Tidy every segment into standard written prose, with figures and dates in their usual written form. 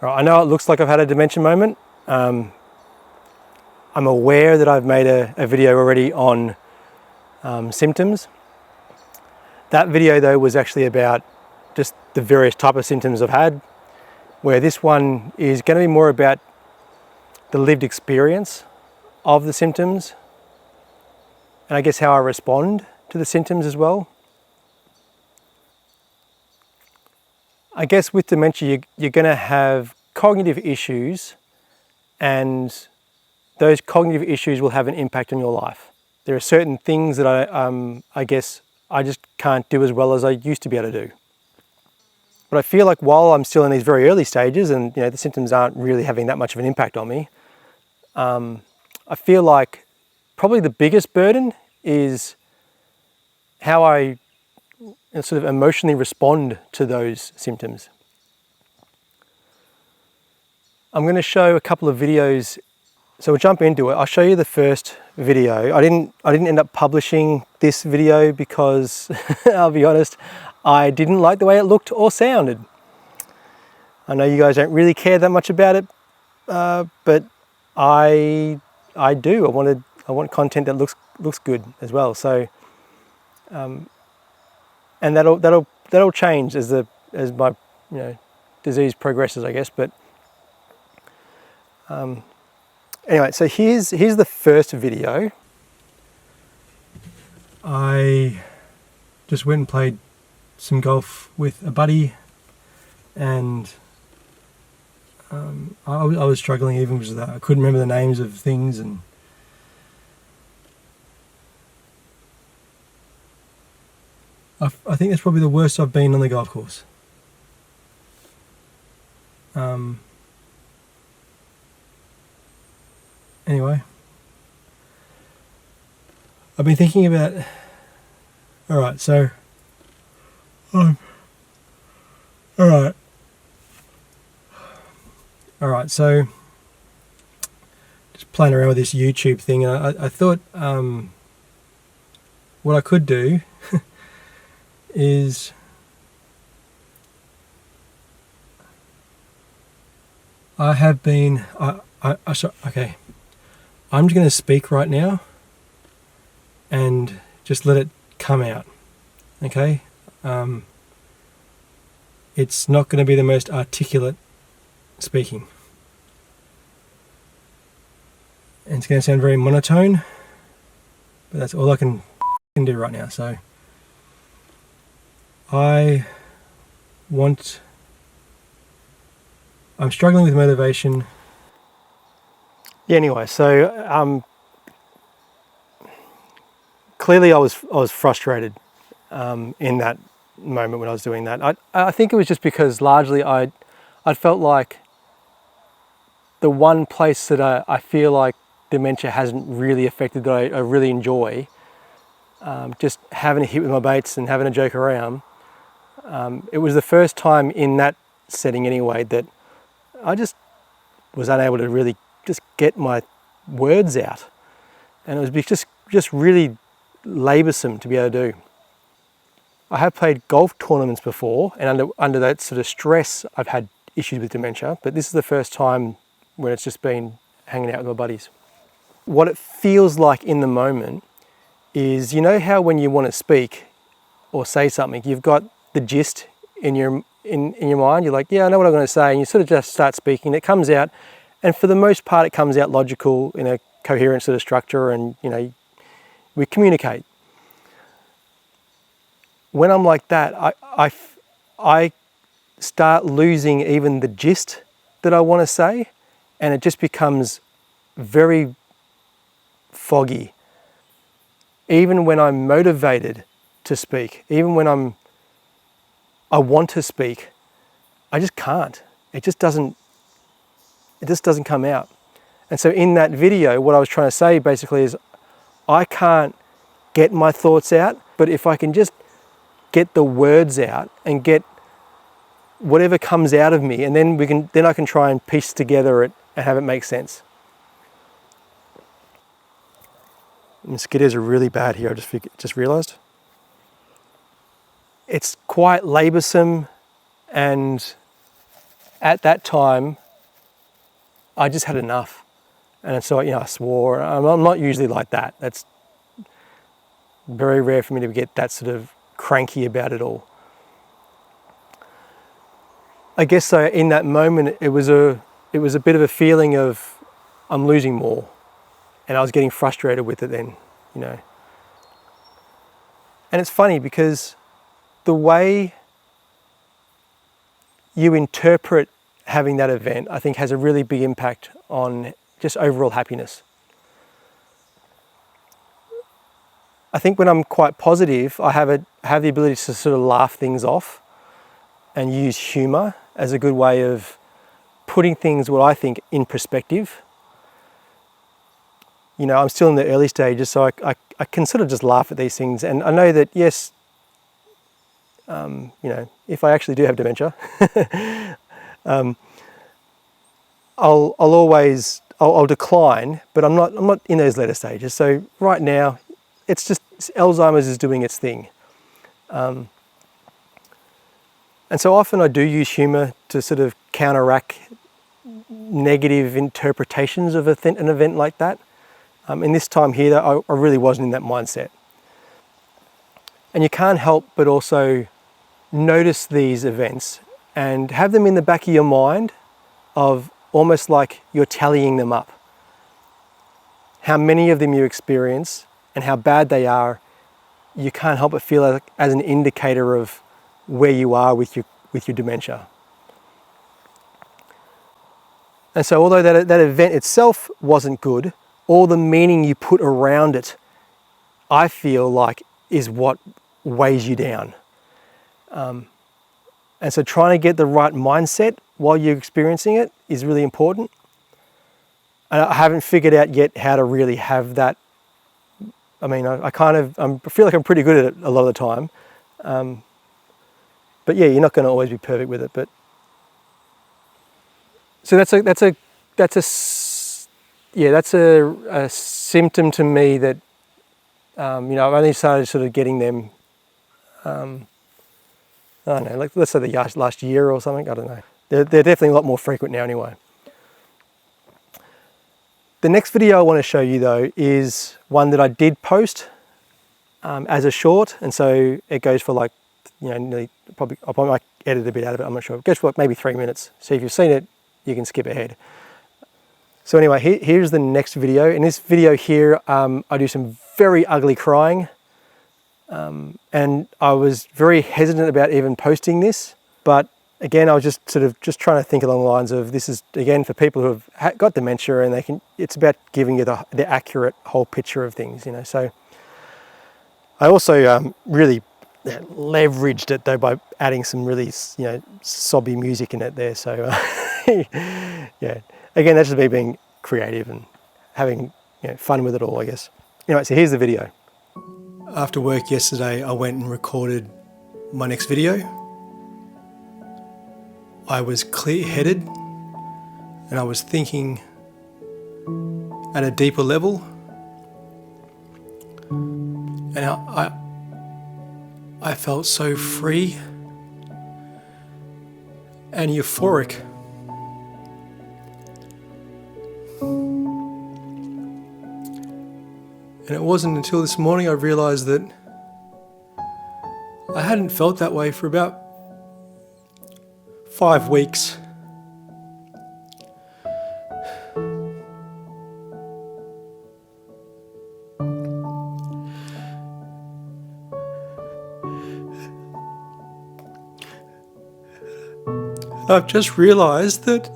All right, I know it looks like I've had a dementia moment. I'm aware that I've made a video already on symptoms. That video though was actually about just the various type of symptoms I've had, where this one is going to be more about the lived experience of the symptoms, and I guess how I respond to the symptoms as well. I guess with dementia, you're going to have cognitive issues, and those cognitive issues will have an impact on your life. There are certain things that I guess I just can't do as well as I used to be able to do. But I feel like while I'm still in these very early stages and the symptoms aren't really having that much of an impact on me, I feel like probably the biggest burden is how I sort of emotionally respond to those symptoms. I'm going to show a couple of videos, so we'll jump into it. I'll show you the first video. I didn't end up publishing this video because I'll be honest, I didn't like the way it looked or sounded. I know you guys don't really care that much about it, but I do. I want content that looks good as well. So, and that'll change as my disease progresses, I guess. But anyway, so here's the first video. I just went and played some golf with a buddy, and I was struggling even with that. I couldn't remember the names of things, and I think that's probably the worst I've been on the golf course. Anyway, I've been thinking about, alright, so so just playing around with this YouTube thing, and I thought what I could do is okay, I'm just going to speak right now and just let it come out, okay? It's not going to be the most articulate speaking, and it's going to sound very monotone, but that's all I can do right now. So I'm struggling with motivation. Yeah, anyway, so clearly I was frustrated in that moment when I was doing that. I think it was just because largely I felt like the one place that I feel like dementia hasn't really affected that I really enjoy, just having a hit with my mates and having a joke around. It was the first time in that setting anyway that I just was unable to really just get my words out, and it was just really laboursome to be able to do. I have played golf tournaments before, and under that sort of stress I've had issues with dementia, but this is the first time when it's just been hanging out with my buddies. What it feels like in the moment is, you know how when you want to speak or say something, you've got the gist in your mind, you're like, yeah, I know what I'm going to say, and you sort of just start speaking, it comes out, and for the most part it comes out logical in a coherent sort of structure, and we communicate. When I'm like that, I start losing even the gist that I want to say, and it just becomes very foggy. Even when I'm motivated to speak, even when I want to speak, I just can't. It just doesn't come out. And so in that video, what I was trying to say basically is I can't get my thoughts out, but if I can just get the words out and get whatever comes out of me, and then I can try and piece together it and have it make sense. Mosquitoes are really bad here, I just realised. It's quite laboursome, and at that time, I just had enough. And so, I swore. I'm not usually like that. That's very rare for me to get that sort of cranky about it all. I guess so in that moment, it was a bit of a feeling of I'm losing more. And I was getting frustrated with it then, And it's funny because the way you interpret having that event, I think, has a really big impact on just overall happiness. I think when I'm quite positive, I have the ability to sort of laugh things off and use humour as a good way of putting things, what I think, in perspective. I'm still in the early stages, so I can sort of just laugh at these things. And I know that, yes, if I actually do have dementia, I'll decline, but I'm not in those later stages. So right now, it's just Alzheimer's is doing its thing. And so often I do use humour to sort of counteract negative interpretations of an event like that. And this time here, I really wasn't in that mindset. And you can't help but also notice these events and have them in the back of your mind of almost like you're tallying them up. How many of them you experience and how bad they are, you can't help but feel like as an indicator of where you are with your dementia. And so although that event itself wasn't good, all the meaning you put around it, I feel like, is what weighs you down. And so trying to get the right mindset while you're experiencing it is really important. And I haven't figured out yet how to really have that. I mean, I feel like I'm pretty good at it a lot of the time. But yeah, you're not going to always be perfect with it. But so that's a symptom to me that I've only started sort of getting them. I don't know, like let's say the last year or something. I don't know. They're definitely a lot more frequent now, anyway. The next video I want to show you though is one that I did post as a short, and so it goes for like, nearly, I probably might edit a bit out of it, I'm not sure. It goes for like maybe 3 minutes. So if you've seen it, you can skip ahead. So anyway, here's the next video. In this video here, I do some very ugly crying. And I was very hesitant about even posting this, but again, I was just trying to think along the lines of, this is again for people who have got dementia, and it's about giving you the accurate whole picture of things, So I also really leveraged it though by adding some really sobby music in it there. So yeah, again, that's just me being creative and having fun with it all, I guess. Anyway, so here's the video. After work yesterday, I went and recorded my next video. I was clear-headed and I was thinking at a deeper level, and I felt so free and euphoric. And it wasn't until this morning I realised that I hadn't felt that way for about 5 weeks. I've just realised that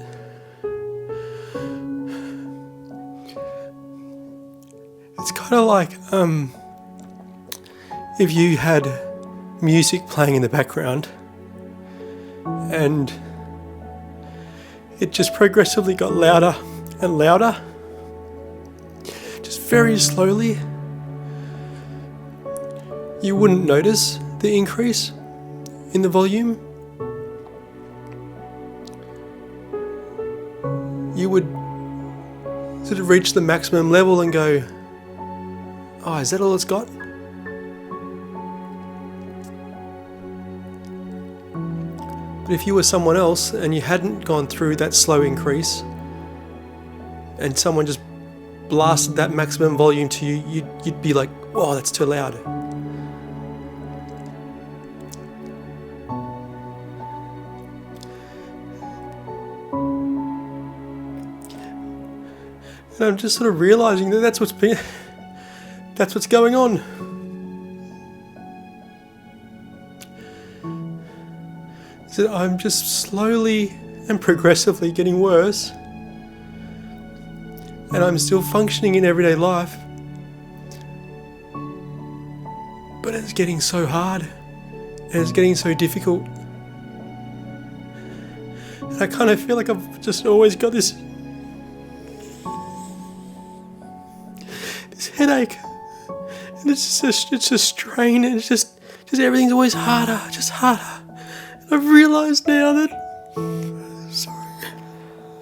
it's kind of like if you had music playing in the background and it just progressively got louder and louder, just very slowly. You wouldn't notice the increase in the volume. You would sort of reach the maximum level and go, oh, is that all it's got? But if you were someone else and you hadn't gone through that slow increase, and someone just blasted that maximum volume to you, you'd be like, "Whoa, that's too loud." And I'm just sort of realizing that that's what's going on. So I'm just slowly and progressively getting worse, and I'm still functioning in everyday life, but it's getting so hard, and it's getting so difficult, and I kind of feel like I've just always got this headache, and it's a strain, and it's just everything's always harder, just harder. And I've realised now that, sorry.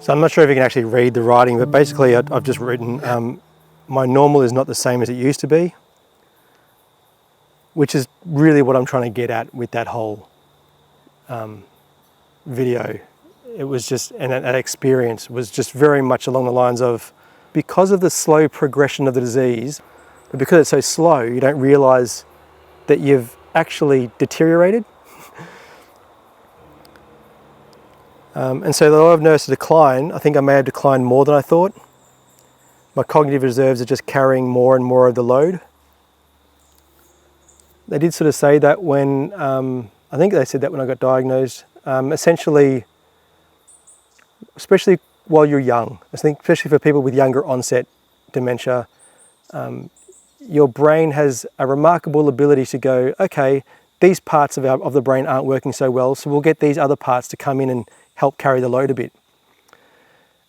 So I'm not sure if you can actually read the writing, but basically I've just written, my normal is not the same as it used to be, which is really what I'm trying to get at with that whole video. It was just, and that experience was just very much along the lines of, because of the slow progression of the disease, but because it's so slow, you don't realise that you've actually deteriorated. And so though I've nursed a decline, I think I may have declined more than I thought. My cognitive reserves are just carrying more and more of the load. They did sort of say that when, I think they said that when I got diagnosed, essentially, especially while you're young, I think especially for people with younger onset dementia, your brain has a remarkable ability to go, okay, these parts of the brain aren't working so well, so we'll get these other parts to come in and help carry the load a bit.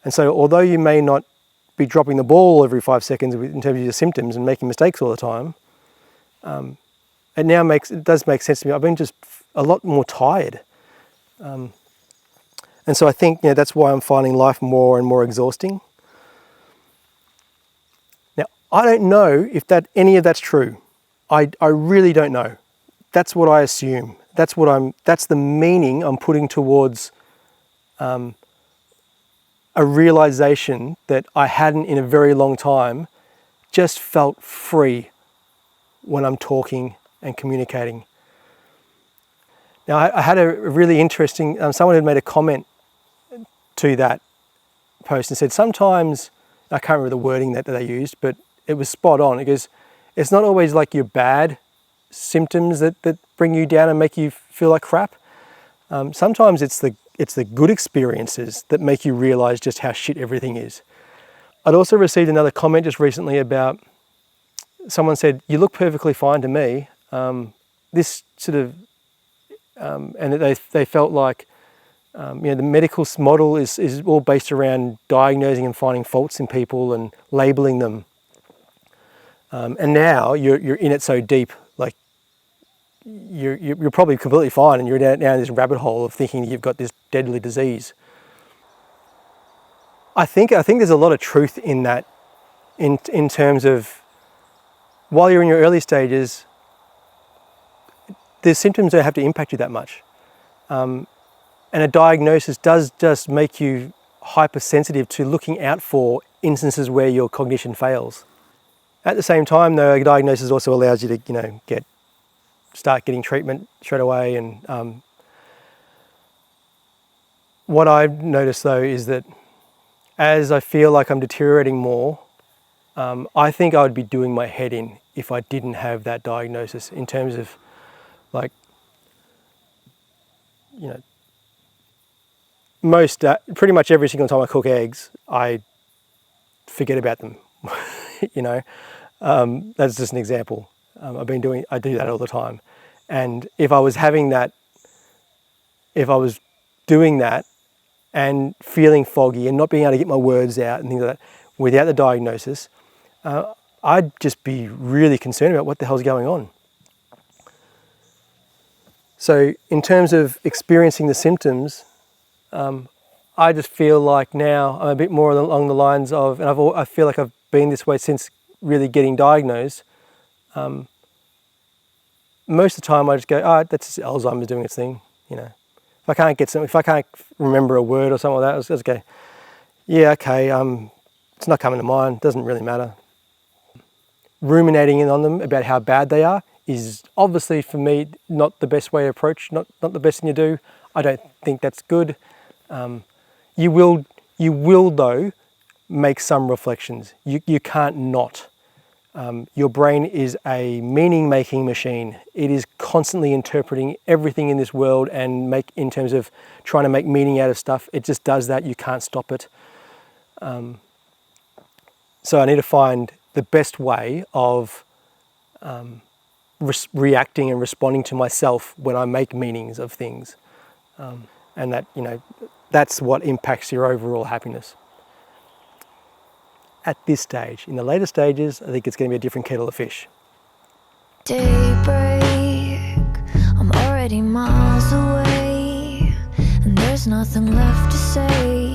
And so although you may not be dropping the ball every 5 seconds in terms of your symptoms and making mistakes all the time, it does make sense to me. I've been just a lot more tired. And so I think that's why I'm finding life more and more exhausting. Now, I don't know if any of that's true. I really don't know. That's what I assume. That's the meaning I'm putting towards a realization that I hadn't in a very long time just felt free when I'm talking and communicating. Now, I had a really interesting, someone had made a comment to that post and said, sometimes, I can't remember the wording that they used, but it was spot on. It goes, it's not always like your bad symptoms that bring you down and make you feel like crap. Sometimes it's the good experiences that make you realize just how shit everything is. I'd also received another comment just recently about, someone said, "You look perfectly fine to me." This sort of, and they felt like, the medical model is all based around diagnosing and finding faults in people and labeling them. And now you're in it so deep, like you're probably completely fine, and you're down in this rabbit hole of thinking that you've got this deadly disease. I think there's a lot of truth in that, in terms of, while you're in your early stages, the symptoms don't have to impact you that much. And a diagnosis does just make you hypersensitive to looking out for instances where your cognition fails. At the same time, though, a diagnosis also allows you to, start getting treatment straight away. And what I've noticed, though, is that as I feel like I'm deteriorating more, I think I would be doing my head in if I didn't have that diagnosis, in terms of, like, pretty much every single time I cook eggs, I forget about them. That's just an example. I do that all the time. And if I was doing that and feeling foggy and not being able to get my words out and things like that without the diagnosis, I'd just be really concerned about what the hell's going on. So in terms of experiencing the symptoms, I just feel like now I'm a bit more along the lines of, and I feel like I've been this way since really getting diagnosed. Most of the time I just go, that's just Alzheimer's doing its thing, if I can't remember a word or something like that, I'll just go, yeah, okay, it's not coming to mind, doesn't really matter. Ruminating in on them about how bad they are is obviously, for me, not the best way to approach, not the best thing to do. I don't think that's good. You will though make some reflections. You can't not. Your brain is a meaning-making machine. It is constantly interpreting everything in this world and in terms of trying to make meaning out of stuff. It just does that. You can't stop it. So I need to find the best way of reacting and responding to myself when I make meanings of things, and that, that's what impacts your overall happiness. At this stage. In the later stages, I think it's going to be a different kettle of fish. Daybreak, I'm already miles away, and there's nothing left to say.